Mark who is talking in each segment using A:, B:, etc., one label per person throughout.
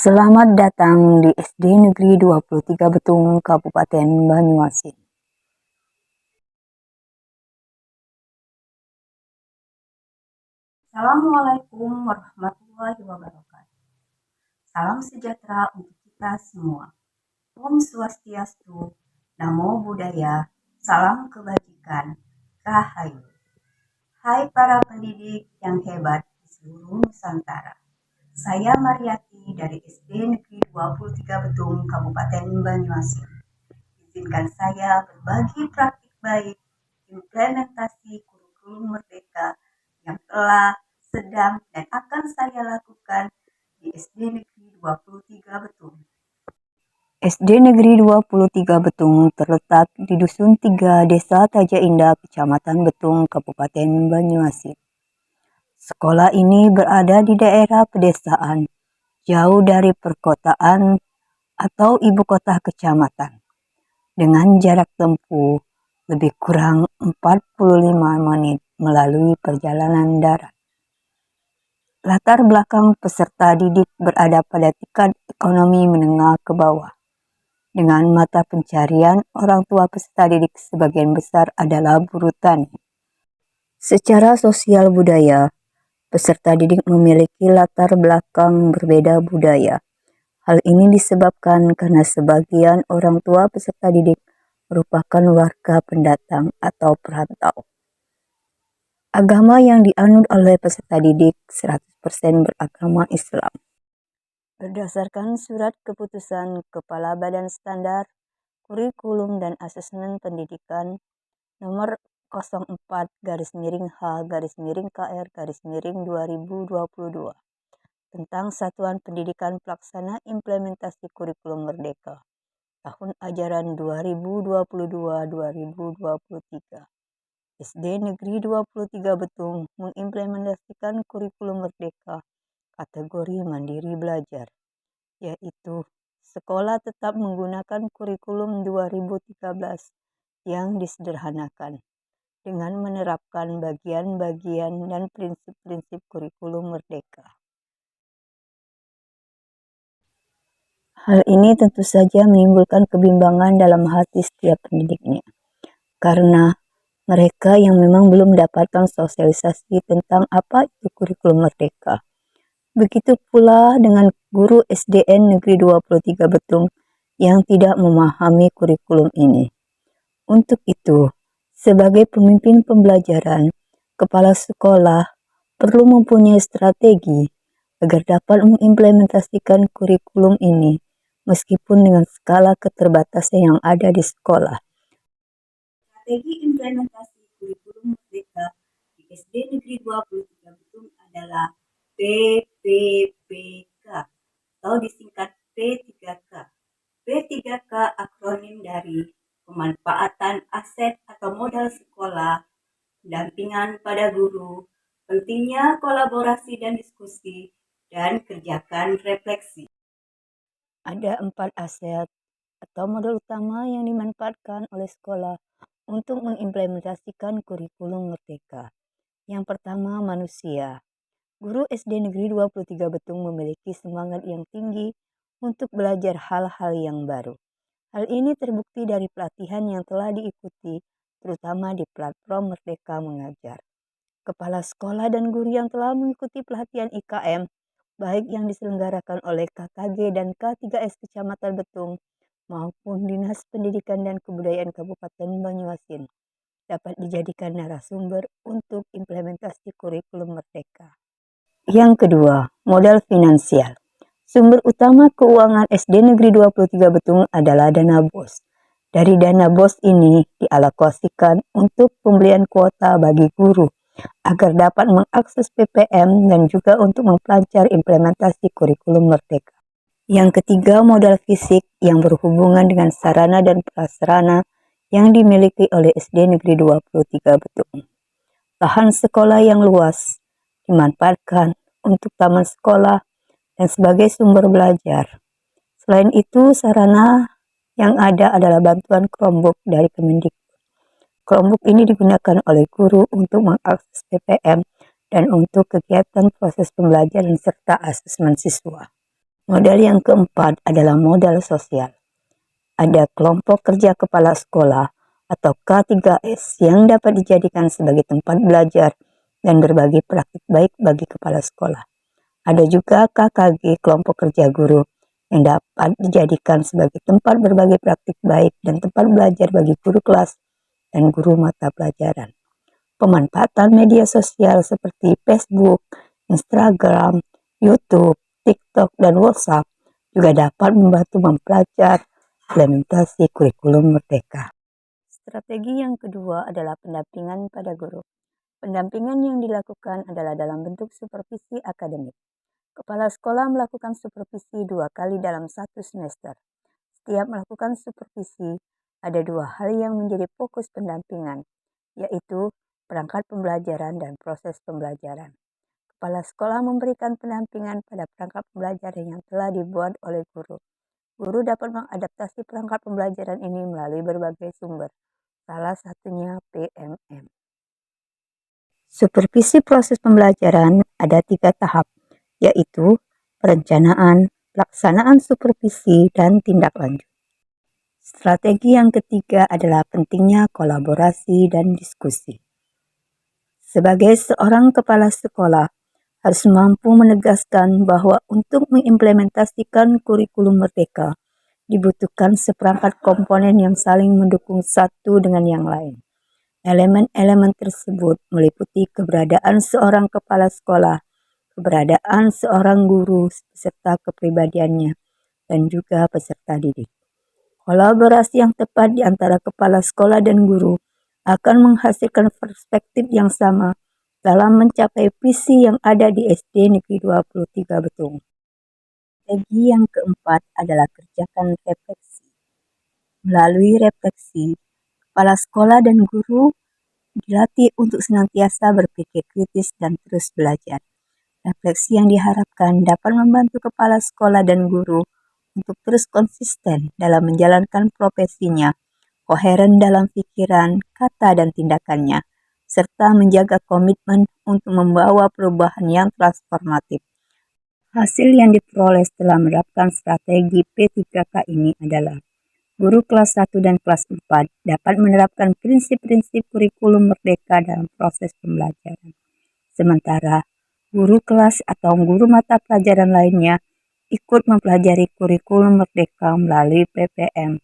A: Selamat datang di SD Negeri 23 Betung, Kabupaten Banyuasin.
B: Assalamualaikum warahmatullahi wabarakatuh. Salam sejahtera untuk kita semua. Om Swastiastu, Namo Buddhaya, salam kebajikan, Rahayu. Hai para pendidik yang hebat di seluruh Nusantara. Saya Mariati dari SD Negeri 23 Betung, Kabupaten Banyuasin. Izinkan saya berbagi praktik baik implementasi kurikulum merdeka yang telah, sedang, dan akan saya lakukan di SD Negeri 23 Betung.
A: SD Negeri 23 Betung terletak di Dusun 3, Desa Taja Indah, Kecamatan Betung, Kabupaten Banyuasin. Sekolah ini berada di daerah pedesaan, jauh dari perkotaan atau ibu kota kecamatan, dengan jarak tempuh lebih kurang 45 menit melalui perjalanan darat. Latar belakang peserta didik berada pada tingkat ekonomi menengah ke bawah. Dengan mata pencarian orang tua peserta didik sebagian besar adalah buruh tani. Secara sosial budaya, peserta didik memiliki latar belakang berbeda budaya. Hal ini disebabkan karena sebagian orang tua peserta didik merupakan warga pendatang atau perantau. Agama yang dianut oleh peserta didik 100% beragama Islam. Berdasarkan surat keputusan Kepala Badan Standar Kurikulum dan Asesmen Pendidikan nomor 04-H-KR-2022 tentang Satuan Pendidikan Pelaksana Implementasi Kurikulum Merdeka tahun ajaran 2022-2023. SD Negeri 23 Betung mengimplementasikan kurikulum merdeka kategori mandiri belajar, yaitu sekolah tetap menggunakan kurikulum 2013 yang disederhanakan dengan menerapkan bagian-bagian dan prinsip-prinsip kurikulum merdeka. Hal ini tentu saja menimbulkan kebimbangan dalam hati setiap pendidiknya, karena mereka yang memang belum mendapatkan sosialisasi tentang apa itu kurikulum merdeka. Begitu pula dengan guru SDN Negeri 23 Betung yang tidak memahami kurikulum ini. Untuk itu, sebagai pemimpin pembelajaran, kepala sekolah perlu mempunyai strategi agar dapat mengimplementasikan kurikulum ini meskipun dengan skala keterbatasan yang ada di sekolah.
B: Strategi implementasi kurikulum merdeka di SD Negeri 23 Betung adalah PPPK atau disingkat P3K. P3K akronim dari pemanfaatan aset atau modal sekolah, pendampingan pada guru, pentingnya kolaborasi dan diskusi, dan kerjakan refleksi.
A: Ada 4 aset atau modal utama yang dimanfaatkan oleh sekolah untuk mengimplementasikan kurikulum merdeka. Yang pertama, manusia. Guru SD Negeri 23 Betung memiliki semangat yang tinggi untuk belajar hal-hal yang baru. Hal ini terbukti dari pelatihan yang telah diikuti, terutama di platform Merdeka Mengajar. Kepala sekolah dan guru yang telah mengikuti pelatihan IKM, baik yang diselenggarakan oleh KKG dan K3S Kecamatan Betung maupun Dinas Pendidikan dan Kebudayaan Kabupaten Banyuasin, dapat dijadikan narasumber untuk implementasi kurikulum merdeka. Yang kedua, modal finansial. Sumber utama keuangan SD Negeri 23 Betung adalah dana BOS. Dari dana BOS ini dialokasikan untuk pembelian kuota bagi guru agar dapat mengakses PPM dan juga untuk mempelajari implementasi kurikulum merdeka. Yang ketiga, modal fisik yang berhubungan dengan sarana dan prasarana yang dimiliki oleh SD Negeri 23 Betung. Lahan sekolah yang luas dimanfaatkan untuk taman sekolah dan sebagai sumber belajar. Selain itu, sarana yang ada adalah bantuan Chromebook dari Kemendikbud. Chromebook ini digunakan oleh guru untuk mengakses PPM dan untuk kegiatan proses pembelajaran serta asesmen siswa. Modal yang keempat adalah modal sosial. Ada kelompok kerja kepala sekolah atau K3S yang dapat dijadikan sebagai tempat belajar dan berbagi praktik baik bagi kepala sekolah. Ada juga KKG, kelompok kerja guru, yang dapat dijadikan sebagai tempat berbagi praktik baik dan tempat belajar bagi guru kelas dan guru mata pelajaran. Pemanfaatan media sosial seperti Facebook, Instagram, YouTube, TikTok, dan WhatsApp juga dapat membantu mempelajari implementasi kurikulum merdeka. Strategi yang kedua adalah pendampingan pada guru. Pendampingan yang dilakukan adalah dalam bentuk supervisi akademik. Kepala sekolah melakukan supervisi 2 kali dalam 1 semester. Setiap melakukan supervisi, ada 2 hal yang menjadi fokus pendampingan, yaitu perangkat pembelajaran dan proses pembelajaran. Kepala sekolah memberikan pendampingan pada perangkat pembelajaran yang telah dibuat oleh guru. Guru dapat mengadaptasi perangkat pembelajaran ini melalui berbagai sumber, salah satunya PMM. Supervisi proses pembelajaran ada 3 tahap, yaitu perencanaan, pelaksanaan supervisi, dan tindak lanjut. Strategi yang ketiga adalah pentingnya kolaborasi dan diskusi. Sebagai seorang kepala sekolah, harus mampu menegaskan bahwa untuk mengimplementasikan kurikulum merdeka, dibutuhkan seperangkat komponen yang saling mendukung satu dengan yang lain. Elemen-elemen tersebut meliputi keberadaan seorang kepala sekolah, keberadaan seorang guru beserta kepribadiannya, dan juga peserta didik. Kolaborasi yang tepat di antara kepala sekolah dan guru akan menghasilkan perspektif yang sama dalam mencapai visi yang ada di SD Negeri 23 Betung. Strategi yang keempat adalah kerjakan refleksi. Melalui refleksi, kepala sekolah dan guru dilatih untuk senantiasa berpikir kritis dan terus belajar. Refleksi yang diharapkan dapat membantu kepala sekolah dan guru untuk terus konsisten dalam menjalankan profesinya, koheren dalam pikiran, kata, dan tindakannya, serta menjaga komitmen untuk membawa perubahan yang transformatif. Hasil yang diperoleh setelah menerapkan strategi P3K ini adalah guru kelas 1 dan kelas 4 dapat menerapkan prinsip-prinsip kurikulum merdeka dalam proses pembelajaran. Sementara guru kelas atau guru mata pelajaran lainnya ikut mempelajari kurikulum merdeka melalui PPM.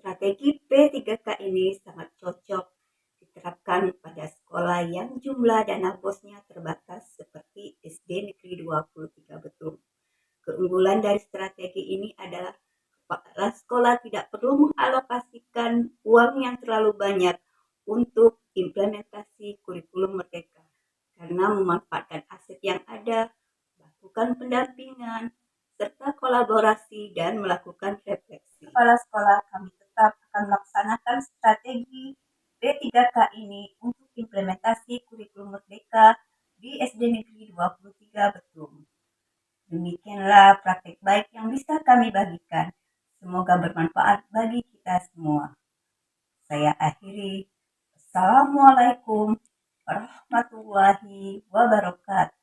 B: Strategi P3K ini sangat cocok diterapkan pada sekolah yang jumlah dana bosnya terbatas seperti SD Negeri 23 Betung. Keunggulan dari strategi ini adalah kepala sekolah tidak perlu mengalokasikan uang yang terlalu banyak untuk implementasi kurikulum merdeka karena memanfaatkan aset yang ada, melakukan pendampingan, serta kolaborasi dan melakukan refleksi. Kepala sekolah kami tetap akan melaksanakan strategi P3K ini untuk implementasi kurikulum merdeka di SD Negeri 23 Betung. Demikianlah praktik baik yang bisa kami bagikan. Semoga bermanfaat bagi kita semua. Saya akhiri. Assalamualaikum warahmatullahi wabarakatuh.